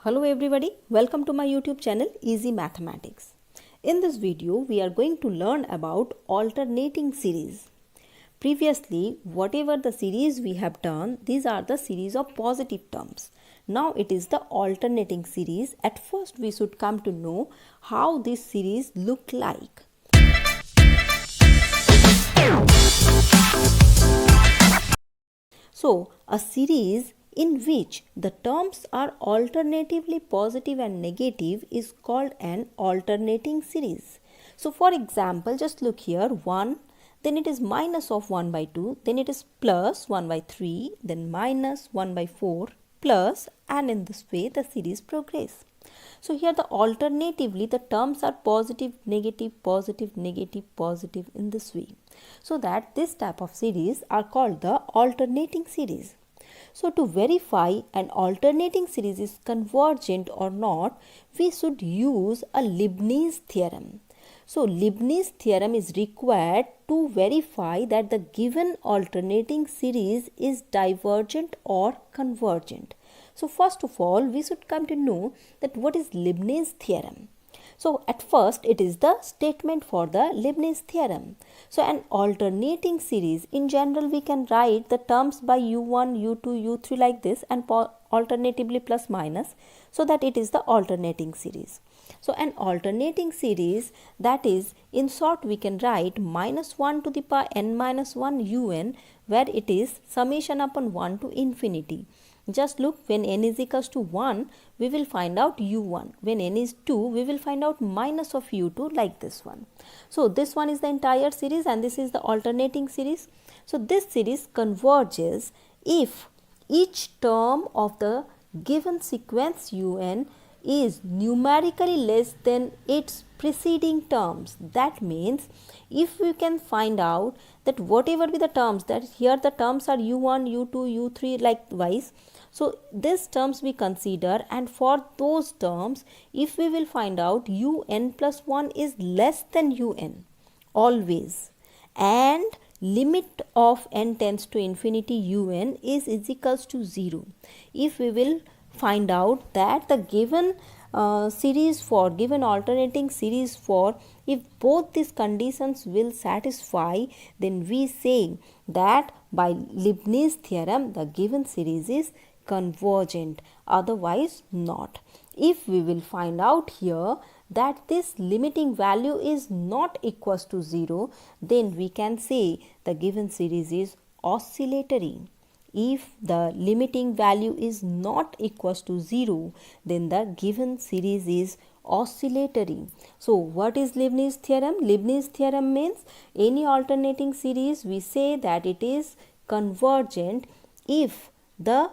Hello everybody, welcome to my YouTube channel Easy Mathematics. In this video, we are going to learn about alternating series. Previously, whatever the series we have done, these are the series of positive terms. Now it is the alternating series. At first, we should come to know how this series look like. So, a series in which the terms are alternatively positive and negative is called an alternating series. So, for example, just look here 1, then it is minus of 1 by 2, then it is plus 1 by 3, then minus 1 by 4, plus, and in this way the series progress. So, here the alternatively the terms are positive, negative, positive, negative, positive in this way. So that this type of series are called the alternating series. So to verify an alternating series is convergent or not, we should use a Leibniz theorem. So Leibniz theorem is required to verify that the given alternating series is divergent or convergent. So first of all, we should come to know that what is Leibniz theorem. So at first it is the statement for the Leibniz theorem. So an alternating series, in general we can write the terms by u1, u2, u3 like this and alternatively plus minus, so that it is the alternating series. So an alternating series, that is, in short we can write minus 1 to the power n minus 1 un, where it is summation upon 1 to infinity. Just look, when n is equals to 1, we will find out u1. When n is 2, we will find out minus of u2 like this one. So this one is the entire series and this is the alternating series. So this series converges if each term of the given sequence un is numerically less than its preceding terms. That means if we can find out that whatever be the terms, that here the terms are u1, u2, u3 likewise. So these terms we consider, and for those terms if we will find out un plus 1 is less than un always, and limit of n tends to infinity un is equals to 0. If we will find out that the given series for given alternating series for, if both these conditions will satisfy, then we say that by Leibniz theorem the given series is convergent, otherwise not. If we will find out here that this limiting value is not equals to 0, then we can say the given series is oscillatory. If the limiting value is not equals to 0, then the given series is oscillatory. So what is Leibniz theorem? Leibniz theorem means any alternating series we say that it is convergent if the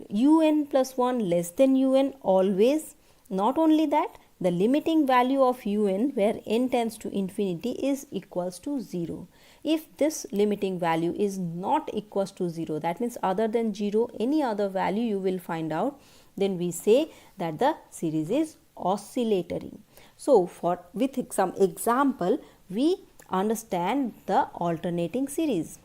un plus 1 less than un always. Not only that, the limiting value of un where n tends to infinity is equals to 0. If this limiting value is not equals to 0, that means other than 0 any other value you will find out, then we say that the series is oscillatory. So for with some example we understand the alternating series.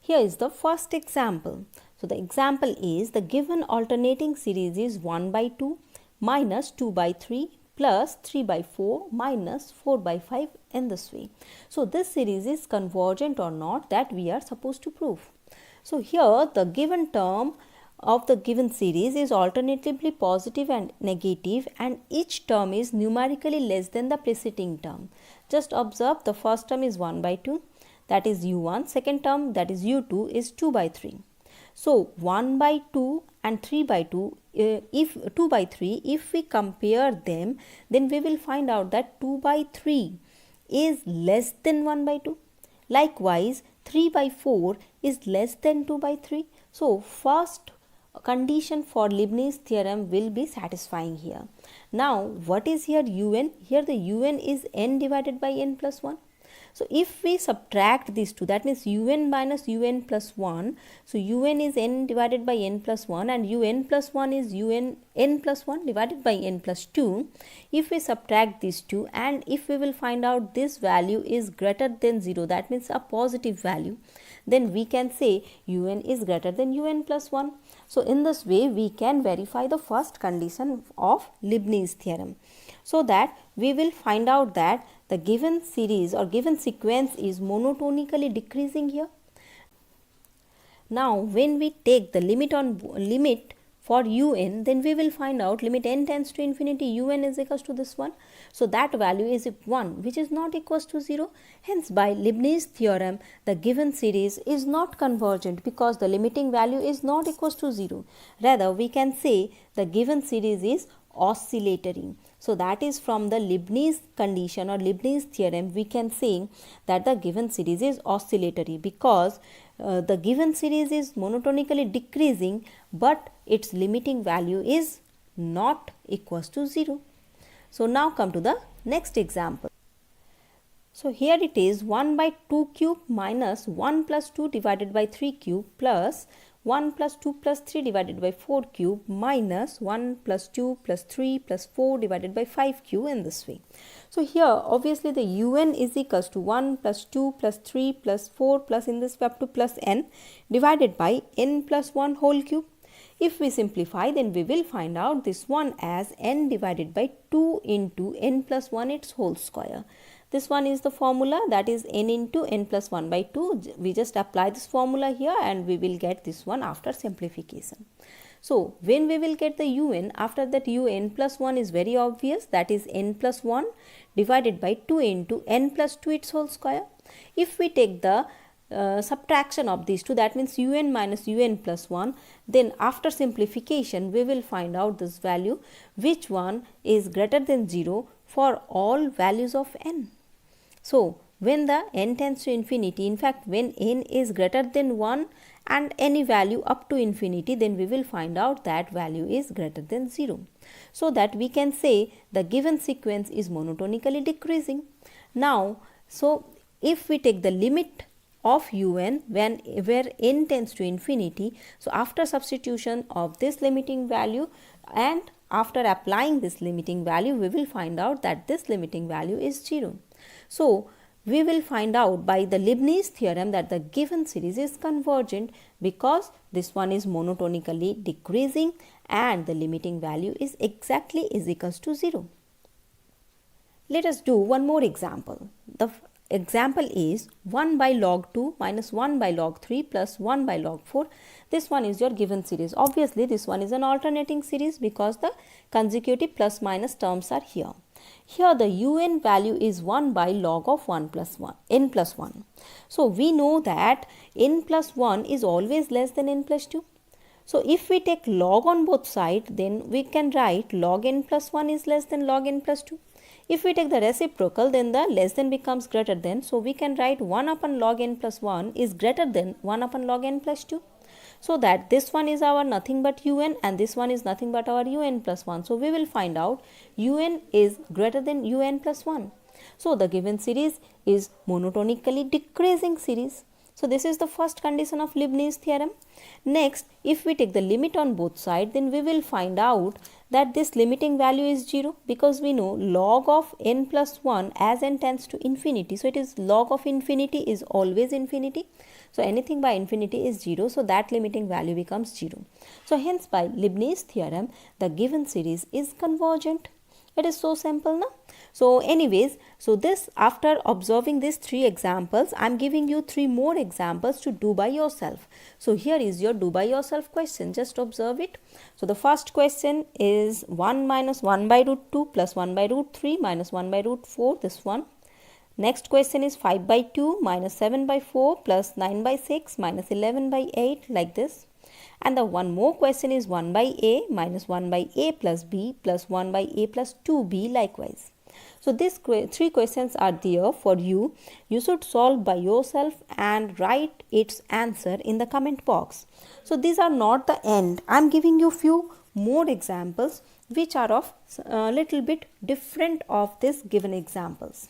Here is the first example. So the example is the given alternating series is 1 by 2 minus 2 by 3 plus 3 by 4 minus 4 by 5 in this way. So this series is convergent or not, that we are supposed to prove. So here the given term of the given series is alternatively positive and negative, and each term is numerically less than the preceding term. Just observe, the first term is 1 by 2, that is u1, second term that is u2 is 2 by 3. So 1 by 2 and 3 by 2, if 2 by 3, if we compare them, then we will find out that 2 by 3 is less than 1 by 2. Likewise, 3 by 4 is less than 2 by 3. So first condition for Leibniz theorem will be satisfying here. Now what is here un? Here the un is n divided by n plus 1. So if we subtract these two, that means un minus un plus 1. So un is n divided by n plus 1 and un plus 1 is un n plus 1 divided by n plus 2. If we subtract these two and if we will find out this value is greater than 0, that means a positive value, then we can say un is greater than un plus 1. So in this way we can verify the first condition of Leibniz theorem. So that we will find out that the given series or given sequence is monotonically decreasing here. Now when we take the limit for un, then we will find out limit n tends to infinity, un is equals to this one. So that value is 1, which is not equals to 0. Hence by Leibniz theorem, the given series is not convergent because the limiting value is not equals to 0. Rather, we can say the given series is oscillatory. So that is from the Leibniz condition or Leibniz theorem, we can say that the given series is oscillatory because the given series is monotonically decreasing, but its limiting value is not equals to 0. So now come to the next example. So here it is 1 by 2 cube minus 1 plus 2 divided by 3 cube plus 1 plus 2 plus 3 divided by 4 cube minus 1 plus 2 plus 3 plus 4 divided by 5 cube in this way. So here obviously the un is equals to 1 plus 2 plus 3 plus 4 plus in this way up to plus n divided by n plus 1 whole cube. If we simplify, then we will find out this one as n divided by 2 into n plus 1 its whole square. This one is the formula, that is n into n plus 1 by 2. We just apply this formula here and we will get this one after simplification. So when we will get the un, after that un plus 1 is very obvious, that is n plus 1 divided by 2 into n plus 2 its whole square. If we take the subtraction of these two, that means un minus un plus 1, then after simplification we will find out this value, which one is greater than 0 for all values of n. So when the n tends to infinity, in fact when n is greater than 1 and any value up to infinity, then we will find out that value is greater than 0. So that we can say the given sequence is monotonically decreasing. Now, so if we take the limit of un where n tends to infinity, so after substitution of this limiting value and after applying this limiting value, we will find out that this limiting value is 0. So we will find out by the Leibniz theorem that the given series is convergent because this one is monotonically decreasing and the limiting value is exactly is equals to 0. Let us do one more example. The example is 1 by log 2 minus 1 by log 3 plus 1 by log 4. This one is your given series. Obviously, this one is an alternating series because the consecutive plus minus terms are here. Here the un value is 1 by log of 1 plus 1, n plus 1. So we know that n plus 1 is always less than n plus 2. So if we take log on both sides, then we can write log n plus 1 is less than log n plus 2. If we take the reciprocal, then the less than becomes greater than. So we can write 1 upon log n plus 1 is greater than 1 upon log n plus 2. So that this one is our nothing but un and this one is nothing but our un plus 1. So we will find out un is greater than un plus 1. So the given series is monotonically decreasing series. So this is the first condition of Leibniz theorem. Next, if we take the limit on both sides, then we will find out that this limiting value is 0 because we know log of n plus 1 as n tends to infinity. So it is log of infinity is always infinity. So anything by infinity is 0. So that limiting value becomes 0. So hence by Leibniz theorem, the given series is convergent. It is so simple now. So anyways, so this after observing these 3 examples, I am giving you 3 more examples to do by yourself. So here is your do by yourself question. Just observe it. So the first question is 1 minus 1 by root 2 plus 1 by root 3 minus 1 by root 4, this one. Next question is 5 by 2 minus 7 by 4 plus 9 by 6 minus 11 by 8, like this. And the one more question is 1 by a minus 1 by a plus b plus 1 by a plus 2b likewise. So these 3 questions are there for you. You should solve by yourself and write its answer in the comment box. So these are not the end. I am giving you few more examples which are of little bit different of these given examples.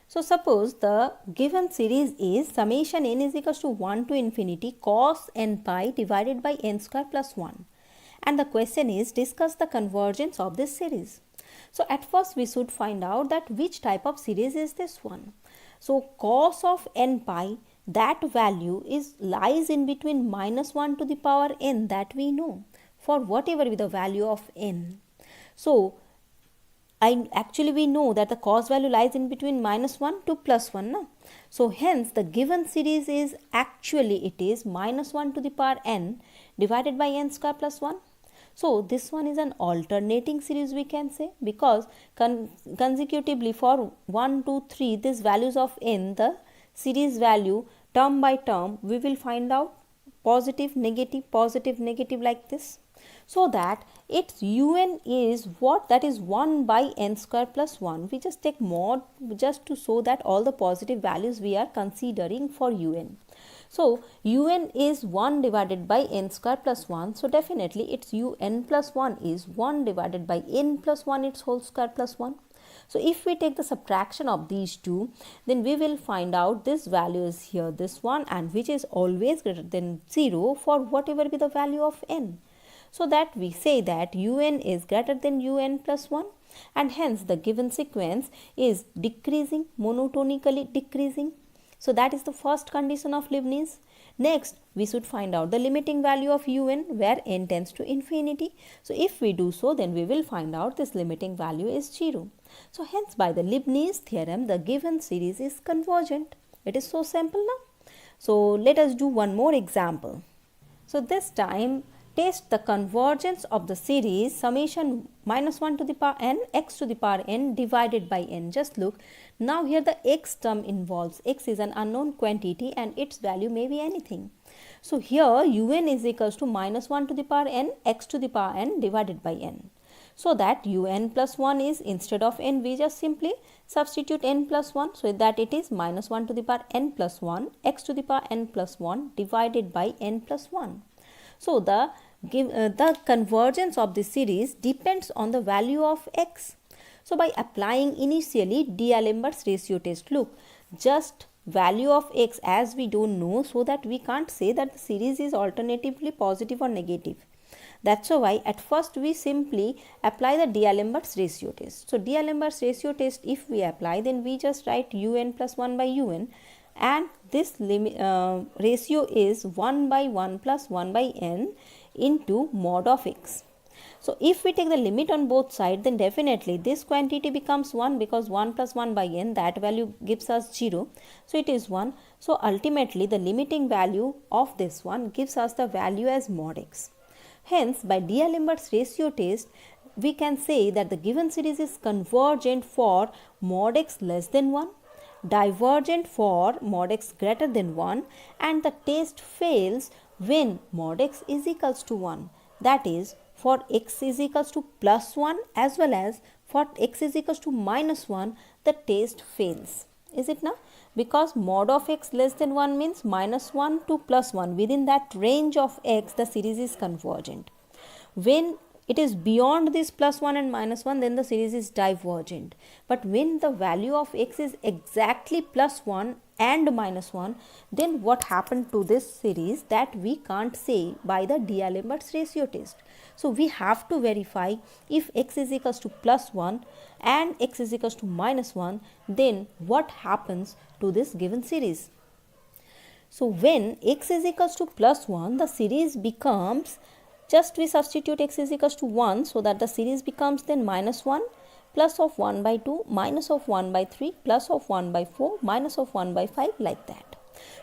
So suppose the given series is summation n is equals to 1 to infinity cos n pi divided by n square plus 1. And the question is discuss the convergence of this series. So at first we should find out that which type of series is this one. So cos of n pi, that value lies in between minus 1 to the power n, that we know, for whatever be the value of n. So we know that the cos value lies in between minus 1 to plus 1. No? So hence the given series is minus 1 to the power n divided by n square plus 1. So this one is an alternating series, we can say, because consecutively for 1, 2, 3 these values of n, the series value term by term we will find out positive, negative like this. So that its un is what? That is 1 by n square plus 1. We just take mod just to show that all the positive values we are considering for un. So un is 1 divided by n square plus 1. So definitely its un plus 1 is 1 divided by n plus 1 its whole square plus 1. So if we take the subtraction of these two, then we will find out this value is here, this one, and which is always greater than 0 for whatever be the value of n. So that we say that un is greater than un plus 1, and hence the given sequence is decreasing, monotonically decreasing. So that is the first condition of Leibniz. Next, we should find out the limiting value of un where n tends to infinity. So if we do so, then we will find out this limiting value is 0. So hence by the Leibniz theorem, the given series is convergent. It is so simple now. So let us do one more example. So this time, test the convergence of the series summation minus 1 to the power n x to the power n divided by n. Just look, now here the x term involves. X is an unknown quantity and its value may be anything. So here un is equals to minus 1 to the power n x to the power n divided by n. So that un plus 1 is, instead of n we just simply substitute n plus 1, so that it is minus 1 to the power n plus 1 x to the power n plus 1 divided by n plus 1. So the convergence of the series depends on the value of x. So by applying initially D'Alembert's ratio test, look, just value of x as we don't know, so that we can't say that the series is alternatively positive or negative. That's why at first we simply apply the D'Alembert's ratio test. So D'Alembert's ratio test if we apply, then we just write un plus 1 by un, and this ratio is 1 by 1 plus 1 by n into mod of x. So if we take the limit on both sides, then definitely this quantity becomes 1, because 1 plus 1 by n, that value gives us 0. So it is 1. So ultimately the limiting value of this one gives us the value as mod x. Hence by D'Alembert's ratio test, we can say that the given series is convergent for mod x less than 1, divergent for mod x greater than 1, and the test fails when mod x is equals to 1. That is, for x is equals to plus 1 as well as for x is equals to minus 1, the test fails. Is it now? Because mod of x less than 1 means minus 1 to plus 1. Within that range of x, the series is convergent. When it is beyond this plus 1 and minus 1, then the series is divergent. But when the value of x is exactly plus 1 and minus 1, then what happened to this series, that we can't say by the D'Alembert's ratio test. So we have to verify if x is equals to plus 1 and x is equals to minus 1, then what happens to this given series. So when x is equals to plus 1, the series becomes, just we substitute x is equals to 1, so that the series becomes then minus 1 plus of 1 by 2 minus of 1 by 3 plus of 1 by 4 minus of 1 by 5, like that,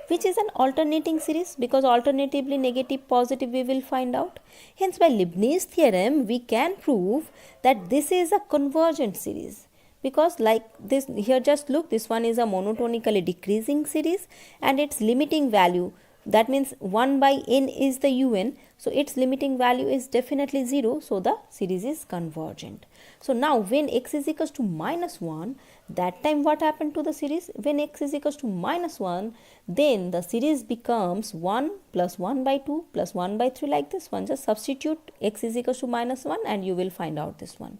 which is an alternating series, because alternatively negative positive we will find out. Hence by Leibniz theorem we can prove that this is a convergent series, because like this here, just look, this one is a monotonically decreasing series and its limiting value, that means 1 by n is the un, so its limiting value is definitely 0, so the series is convergent. So now when x is equals to minus 1, that time what happened to the series? When x is equals to minus 1, then the series becomes 1 plus 1 by 2 plus 1 by 3, like this one. Just substitute x is equals to minus 1 and you will find out this one.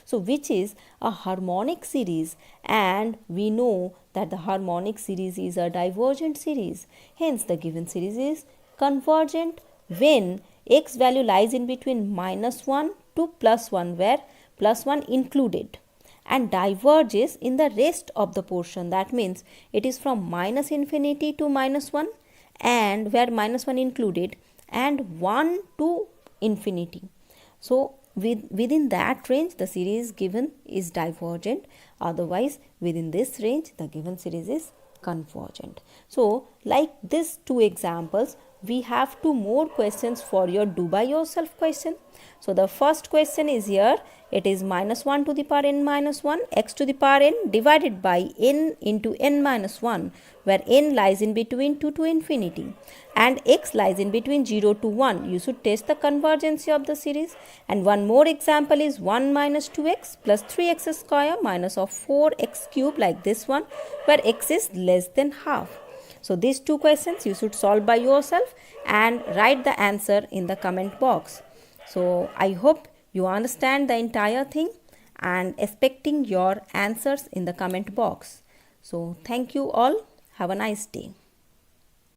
So which is a harmonic series, and we know that the harmonic series is a divergent series. Hence the given series is convergent when x value lies in between minus 1 to plus 1, where plus 1 included, and diverges in the rest of the portion. That means it is from minus infinity to minus 1, and where minus 1 included, and 1 to infinity. So within that range the series given is divergent, otherwise within this range the given series is convergent. So like these two examples, we have two more questions for your do by yourself question. So the first question is here, it is minus 1 to the power n minus 1 x to the power n divided by n into n minus 1, where n lies in between 2 to infinity and x lies in between 0 to 1. You should test the convergency of the series. And one more example is 1 minus 2x plus 3x square minus of 4x cube, like this one, where x is less than half. So these two questions you should solve by yourself and write the answer in the comment box. So I hope you understand the entire thing and expecting your answers in the comment box. So thank you all. Have a nice day.